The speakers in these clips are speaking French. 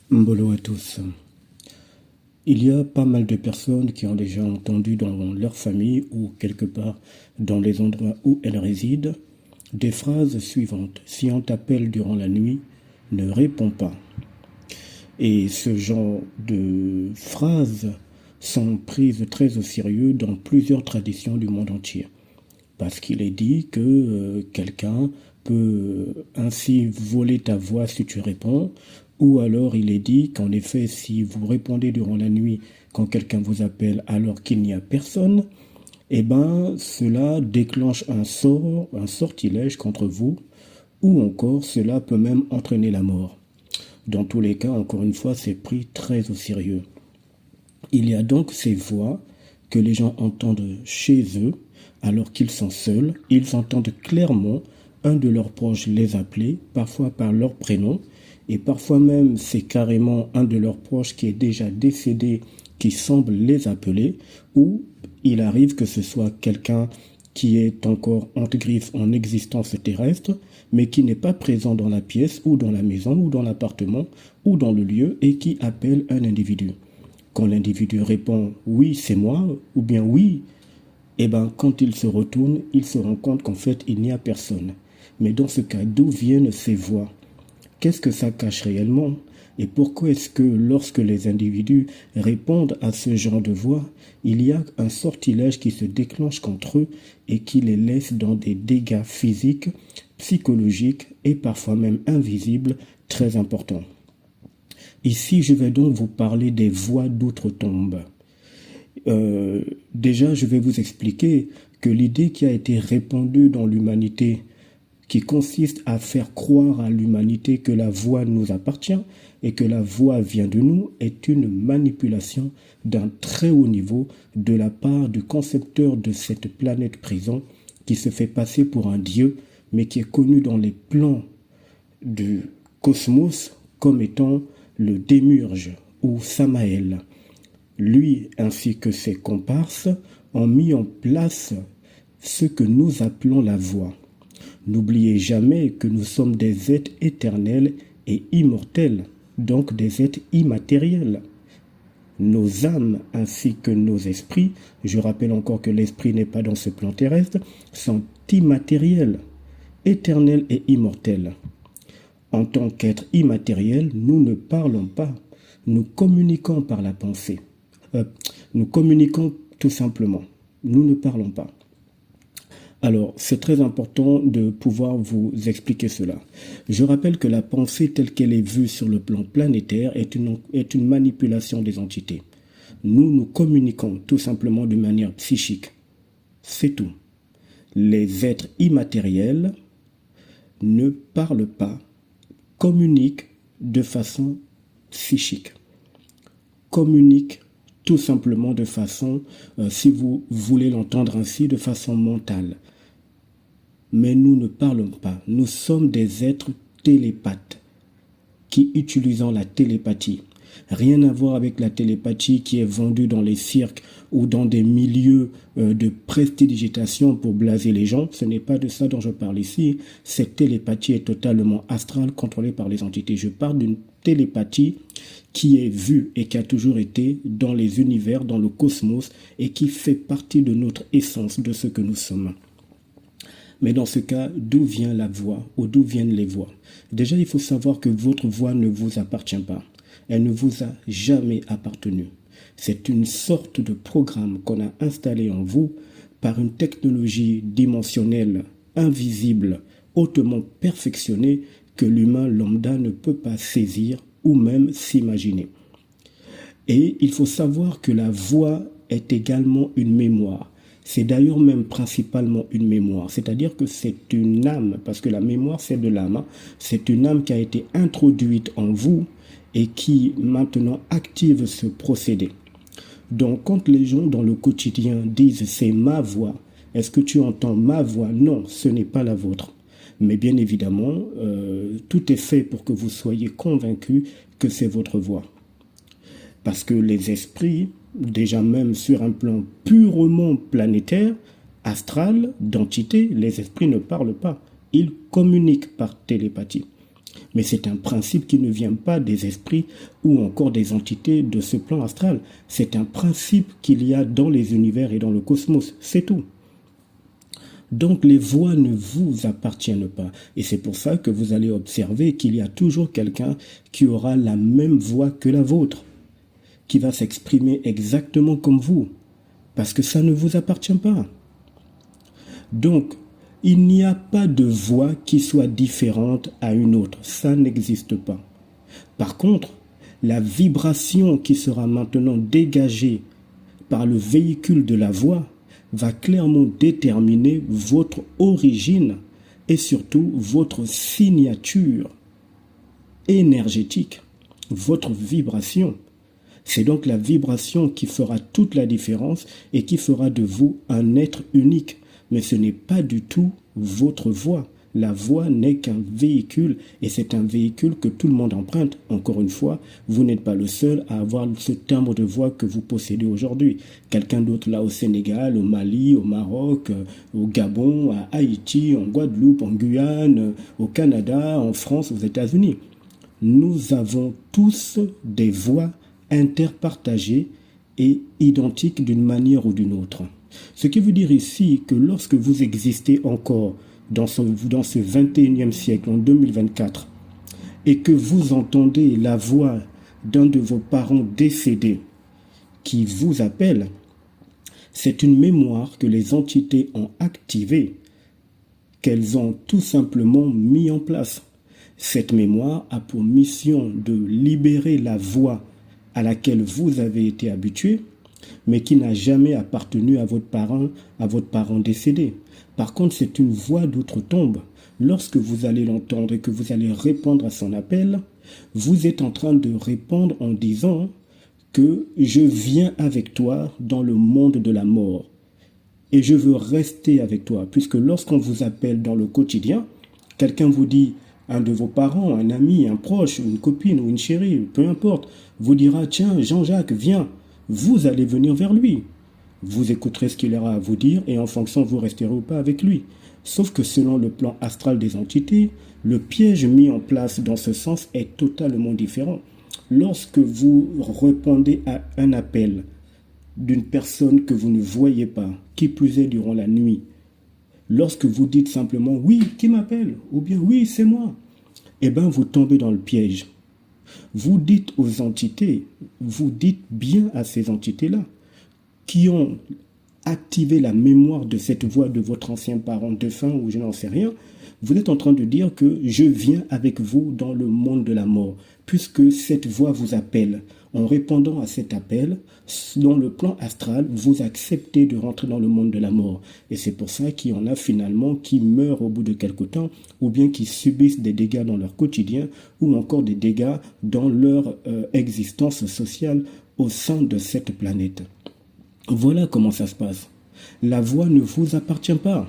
Mbolo à tous. Il y a pas mal de personnes qui ont déjà entendu dans leur famille ou quelque part dans les endroits où elles résident des phrases suivantes. Si on t'appelle durant la nuit, ne réponds pas. Et ce genre de phrases sont prises très au sérieux dans plusieurs traditions du monde entier. Parce qu'il est dit que quelqu'un peut ainsi voler ta voix si tu réponds, ou alors il est dit qu'en effet, si vous répondez durant la nuit quand quelqu'un vous appelle alors qu'il n'y a personne, eh ben cela déclenche un sortilège contre vous, ou encore cela peut même entraîner la mort. Dans tous les cas, encore une fois, c'est pris très au sérieux. Il y a donc ces voix que les gens entendent chez eux alors qu'ils sont seuls. Ils entendent clairement un de leurs proches les appeler, parfois par leur prénom, et parfois même c'est carrément un de leurs proches qui est déjà décédé qui semble les appeler, ou il arrive que ce soit quelqu'un qui est encore entre griffes en existence terrestre, mais qui n'est pas présent dans la pièce ou dans la maison ou dans l'appartement ou dans le lieu et qui appelle un individu. Quand l'individu répond oui, c'est moi, ou bien oui, eh ben, quand il se retourne, il se rend compte qu'en fait, il n'y a personne. Mais dans ce cas, d'où viennent ces voix? Qu'est-ce que ça cache réellement? Et pourquoi est-ce que lorsque les individus répondent à ce genre de voix, il y a un sortilège qui se déclenche contre eux et qui les laisse dans des dégâts physiques, psychologiques et parfois même invisibles très importants? Ici, je vais donc vous parler des voix d'outre-tombe. Déjà, je vais vous expliquer que l'idée qui a été répandue dans l'humanité, qui consiste à faire croire à l'humanité que la voix nous appartient et que la voix vient de nous, est une manipulation d'un très haut niveau de la part du concepteur de cette planète prison qui se fait passer pour un dieu, mais qui est connu dans les plans du cosmos comme étant le démurge ou Samaël. Lui ainsi que ses comparses ont mis en place ce que nous appelons la voix. N'oubliez jamais que nous sommes des êtres éternels et immortels, donc des êtres immatériels. Nos âmes ainsi que nos esprits, je rappelle encore que l'esprit n'est pas dans ce plan terrestre, sont immatériels, éternels et immortels. En tant qu'être immatériel, nous ne parlons pas, nous communiquons par la pensée. Nous communiquons tout simplement, nous ne parlons pas. Alors, c'est très important de pouvoir vous expliquer cela. Je rappelle que la pensée telle qu'elle est vue sur le plan planétaire est une manipulation des entités. Nous communiquons tout simplement de manière psychique. C'est tout. Les êtres immatériels ne parlent pas, communiquent de façon psychique. Communiquent tout simplement de façon, si vous voulez l'entendre ainsi, de façon mentale. Mais nous ne parlons pas. Nous sommes des êtres télépathes qui utilisons la télépathie. Rien à voir avec la télépathie qui est vendue dans les cirques ou dans des milieux de prestidigitation pour blaser les gens. Ce n'est pas de ça dont je parle ici. Cette télépathie est totalement astrale, contrôlée par les entités. Je parle d'une télépathie qui est vue et qui a toujours été dans les univers, dans le cosmos, et qui fait partie de notre essence, de ce que nous sommes. Mais dans ce cas, d'où vient la voix ou d'où viennent les voix? Déjà, il faut savoir que votre voix ne vous appartient pas. Elle ne vous a jamais appartenu. C'est une sorte de programme qu'on a installé en vous par une technologie dimensionnelle, invisible, hautement perfectionnée que l'humain lambda ne peut pas saisir ou même s'imaginer. Et il faut savoir que la voix est également une mémoire. C'est d'ailleurs même principalement une mémoire, c'est-à-dire que c'est une âme, parce que la mémoire c'est de l'âme, c'est une âme qui a été introduite en vous et qui maintenant active ce procédé. Donc quand les gens dans le quotidien disent c'est ma voix, est-ce que tu entends ma voix? Non, ce n'est pas la vôtre. Mais bien évidemment, tout est fait pour que vous soyez convaincus que c'est votre voix. Parce que les esprits, déjà même sur un plan purement planétaire, astral, d'entité, les esprits ne parlent pas. Ils communiquent par télépathie. Mais c'est un principe qui ne vient pas des esprits ou encore des entités de ce plan astral. C'est un principe qu'il y a dans les univers et dans le cosmos. C'est tout. Donc les voix ne vous appartiennent pas. Et c'est pour ça que vous allez observer qu'il y a toujours quelqu'un qui aura la même voix que la vôtre, qui va s'exprimer exactement comme vous, parce que ça ne vous appartient pas. Donc, il n'y a pas de voix qui soit différente à une autre. Ça n'existe pas. Par contre, la vibration qui sera maintenant dégagée par le véhicule de la voix va clairement déterminer votre origine et surtout votre signature énergétique, votre vibration. C'est donc la vibration qui fera toute la différence et qui fera de vous un être unique. Mais ce n'est pas du tout votre voix. La voix n'est qu'un véhicule et c'est un véhicule que tout le monde emprunte. Encore une fois, vous n'êtes pas le seul à avoir ce timbre de voix que vous possédez aujourd'hui. Quelqu'un d'autre là au Sénégal, au Mali, au Maroc, au Gabon, à Haïti, en Guadeloupe, en Guyane, au Canada, en France, aux États-Unis. Nous avons tous des voix interpartagées et identiques d'une manière ou d'une autre. Ce qui veut dire ici que lorsque vous existez encore dans ce 21e siècle, en 2024, et que vous entendez la voix d'un de vos parents décédés qui vous appelle, c'est une mémoire que les entités ont activée, qu'elles ont tout simplement mis en place. Cette mémoire a pour mission de libérer la voix à laquelle vous avez été habitué, mais qui n'a jamais appartenu à votre parent décédé. Par contre, c'est une voix d'outre-tombe. Lorsque vous allez l'entendre et que vous allez répondre à son appel, vous êtes en train de répondre en disant que je viens avec toi dans le monde de la mort. Et je veux rester avec toi, puisque lorsqu'on vous appelle dans le quotidien, quelqu'un vous dit, un de vos parents, un ami, un proche, une copine ou une chérie, peu importe, vous dira, tiens, Jean-Jacques, viens. Vous allez venir vers lui. Vous écouterez ce qu'il aura à vous dire et en fonction, vous resterez ou pas avec lui. Sauf que selon le plan astral des entités, le piège mis en place dans ce sens est totalement différent. Lorsque vous répondez à un appel d'une personne que vous ne voyez pas, qui plus est durant la nuit, lorsque vous dites simplement « oui, qui m'appelle ?» ou bien « oui, c'est moi », eh bien vous tombez dans le piège. Vous dites aux entités, vous dites bien à ces entités-là, qui ont activé la mémoire de cette voix de votre ancien parent défunt ou je n'en sais rien, vous êtes en train de dire que je viens avec vous dans le monde de la mort, puisque cette voix vous appelle. En répondant à cet appel, dans le plan astral, vous acceptez de rentrer dans le monde de la mort. Et c'est pour ça qu'il y en a finalement qui meurent au bout de quelque temps, ou bien qui subissent des dégâts dans leur quotidien, ou encore des dégâts dans leur existence sociale au sein de cette planète. Voilà comment ça se passe. La voix ne vous appartient pas.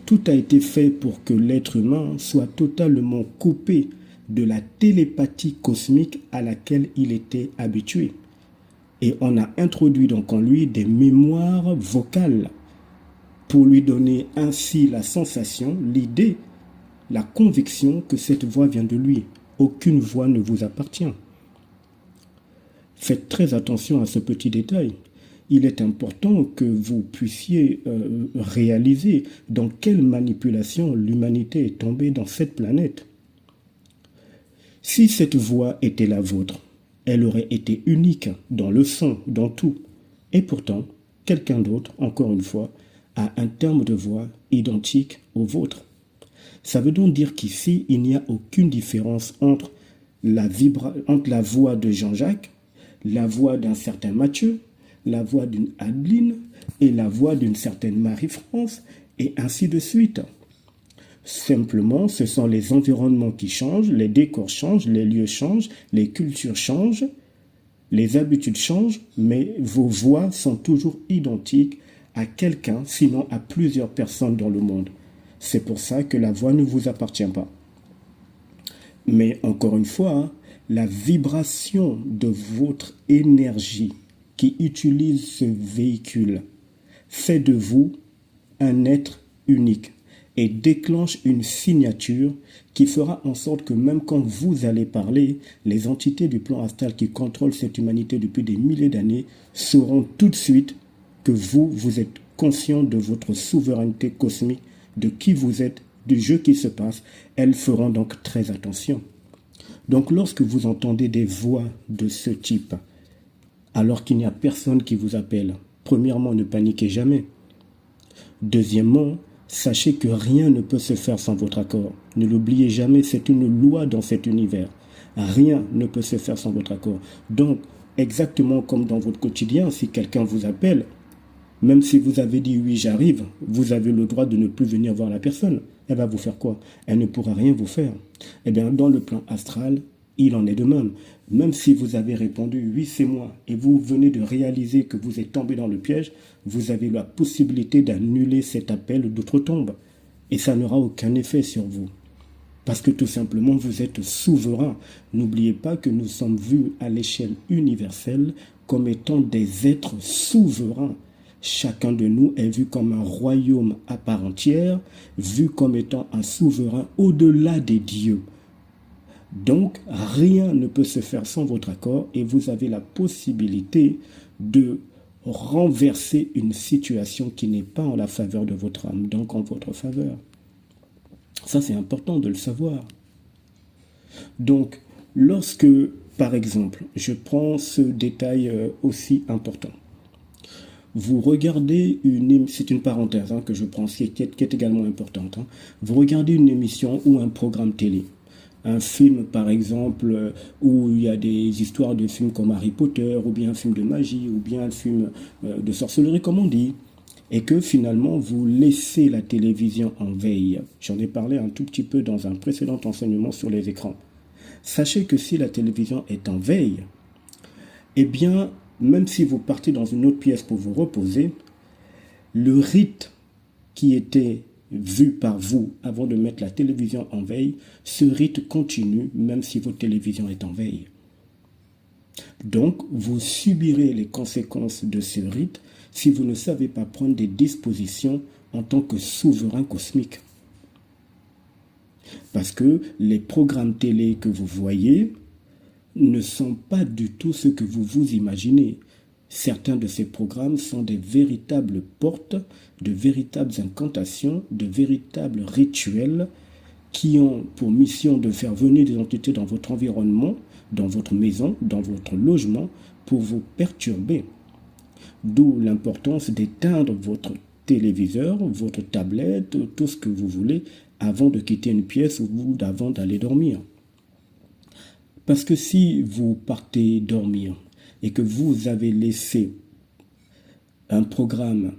Tout a été fait pour que l'être humain soit totalement coupé de la télépathie cosmique à laquelle il était habitué. Et on a introduit donc en lui des mémoires vocales pour lui donner ainsi la sensation, l'idée, la conviction que cette voix vient de lui. Aucune voix ne vous appartient. Faites très attention à ce petit détail. Il est important que vous puissiez réaliser dans quelle manipulation l'humanité est tombée dans cette planète. Si cette voix était la vôtre, elle aurait été unique dans le son, dans tout. Et pourtant, quelqu'un d'autre, encore une fois, a un terme de voix identique au vôtre. Ça veut donc dire qu'ici, il n'y a aucune différence entre la voix de Jean-Jacques, la voix d'un certain Mathieu, la voix d'une Adeline et la voix d'une certaine Marie-France, et ainsi de suite. Simplement, ce sont les environnements qui changent, les décors changent, les lieux changent, les cultures changent, les habitudes changent, mais vos voix sont toujours identiques à quelqu'un, sinon à plusieurs personnes dans le monde. C'est pour ça que la voix ne vous appartient pas. Mais encore une fois, la vibration de votre énergie qui utilise ce véhicule fait de vous un être unique. et déclenche une signature qui fera en sorte que même quand vous allez parler, les entités du plan astral qui contrôlent cette humanité depuis des milliers d'années sauront tout de suite que vous êtes conscient de votre souveraineté cosmique, de qui vous êtes, du jeu qui se passe. Elles feront donc très attention. Donc lorsque vous entendez des voix de ce type, alors qu'il n'y a personne qui vous appelle, premièrement, ne paniquez jamais. Deuxièmement, sachez que rien ne peut se faire sans votre accord. Ne l'oubliez jamais, c'est une loi dans cet univers. Rien ne peut se faire sans votre accord. Donc, exactement comme dans votre quotidien, si quelqu'un vous appelle, même si vous avez dit oui, j'arrive, vous avez le droit de ne plus venir voir la personne. Elle va vous faire quoi? Elle ne pourra rien vous faire. Eh bien, dans le plan astral, il en est de même. Même si vous avez répondu oui, c'est moi, et vous venez de réaliser que vous êtes tombé dans le piège, vous avez la possibilité d'annuler cet appel d'outre-tombe. Et ça n'aura aucun effet sur vous. Parce que tout simplement, vous êtes souverain. N'oubliez pas que nous sommes vus à l'échelle universelle comme étant des êtres souverains. Chacun de nous est vu comme un royaume à part entière, vu comme étant un souverain au-delà des dieux. Donc, rien ne peut se faire sans votre accord et vous avez la possibilité de renverser une situation qui n'est pas en la faveur de votre âme, donc en votre faveur. Ça, c'est important de le savoir. Donc, lorsque, par exemple, je prends ce détail aussi important, vous regardez c'est une parenthèse que je prends, qui est également importante, vous regardez une émission ou un programme télé, un film par exemple, où il y a des histoires de films comme Harry Potter, ou bien un film de magie, ou bien un film de sorcellerie comme on dit, et que finalement vous laissez la télévision en veille. J'en ai parlé un tout petit peu dans un précédent enseignement sur les écrans. Sachez que si la télévision est en veille, eh bien, même si vous partez dans une autre pièce pour vous reposer, le rite qui était vu par vous avant de mettre la télévision en veille, ce rite continue même si votre télévision est en veille. Donc, vous subirez les conséquences de ce rite si vous ne savez pas prendre des dispositions en tant que souverain cosmique. Parce que les programmes télé que vous voyez ne sont pas du tout ce que vous vous imaginez. Certains de ces programmes sont des véritables portes, de véritables incantations, de véritables rituels qui ont pour mission de faire venir des entités dans votre environnement, dans votre maison, dans votre logement, pour vous perturber. D'où l'importance d'éteindre votre téléviseur, votre tablette, tout ce que vous voulez, avant de quitter une pièce ou avant d'aller dormir. Parce que si vous partez dormir et que vous avez laissé un programme,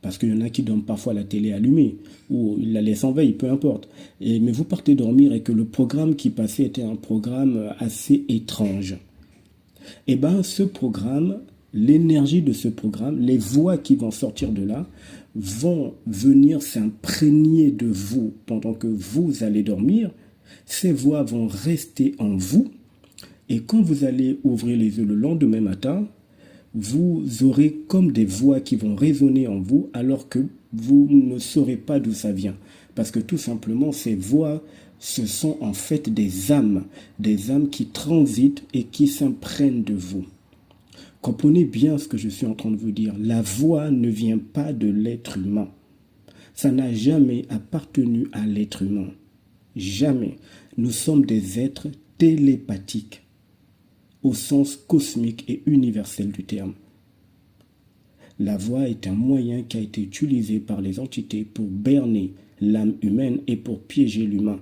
parce qu'il y en a qui dorment parfois la télé allumée, ou ils la laissent en veille, peu importe, mais vous partez dormir et que le programme qui passait était un programme assez étrange, et bien ce programme, l'énergie de ce programme, les voix qui vont sortir de là, vont venir s'imprégner de vous pendant que vous allez dormir. Ces voix vont rester en vous et quand vous allez ouvrir les yeux le lendemain matin, vous aurez comme des voix qui vont résonner en vous alors que vous ne saurez pas d'où ça vient. Parce que tout simplement, ces voix, ce sont en fait des âmes qui transitent et qui s'imprègnent de vous. Comprenez bien ce que je suis en train de vous dire. La voix ne vient pas de l'être humain. Ça n'a jamais appartenu à l'être humain. Jamais. Nous sommes des êtres télépathiques, au sens cosmique et universel du terme. La voix est un moyen qui a été utilisé par les entités pour berner l'âme humaine et pour piéger l'humain,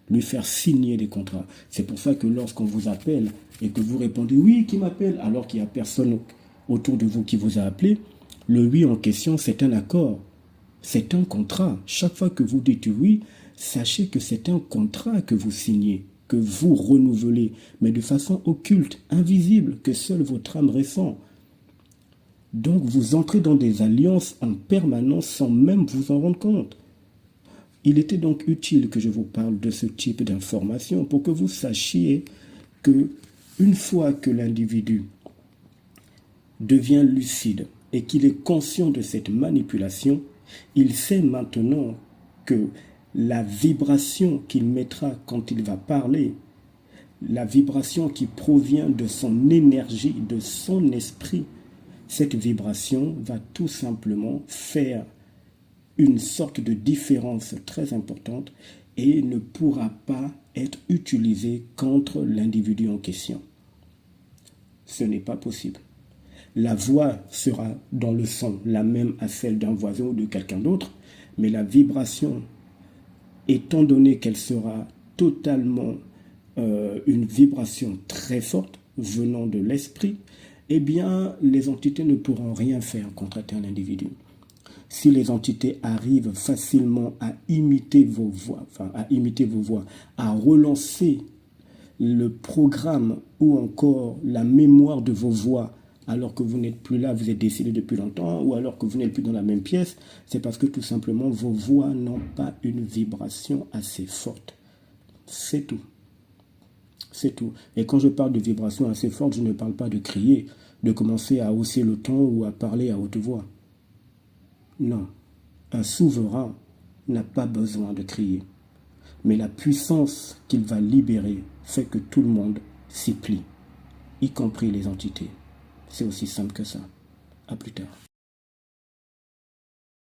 lui faire signer des contrats. C'est pour ça que lorsqu'on vous appelle et que vous répondez « oui, qui m'appelle ?» alors qu'il n'y a personne autour de vous qui vous a appelé, le « oui » en question, c'est un accord. C'est un contrat. Chaque fois que vous dites « oui », sachez que c'est un contrat que vous signez, que vous renouvelez, mais de façon occulte, invisible, que seule votre âme ressent. Donc vous entrez dans des alliances en permanence sans même vous en rendre compte. Il était donc utile que je vous parle de ce type d'information pour que vous sachiez que une fois que l'individu devient lucide et qu'il est conscient de cette manipulation, il sait maintenant que la vibration qu'il mettra quand il va parler, la vibration qui provient de son énergie, de son esprit, cette vibration va tout simplement faire une sorte de différence très importante et ne pourra pas être utilisée contre l'individu en question. Ce n'est pas possible. La voix sera dans le son la même à celle d'un voisin ou de quelqu'un d'autre, mais la vibration, étant donné qu'elle sera totalement une vibration très forte venant de l'esprit, eh bien, les entités ne pourront rien faire contre un individu. Si les entités arrivent facilement à imiter vos voix, à relancer le programme ou encore la mémoire de vos voix alors que vous n'êtes plus là, vous êtes décédé depuis longtemps, ou alors que vous n'êtes plus dans la même pièce, c'est parce que tout simplement vos voix n'ont pas une vibration assez forte. C'est tout. C'est tout. Et quand je parle de vibration assez forte, je ne parle pas de crier, de commencer à hausser le ton ou à parler à haute voix. Non. Un souverain n'a pas besoin de crier. Mais la puissance qu'il va libérer fait que tout le monde s'y plie, y compris les entités. C'est aussi simple que ça. À plus tard.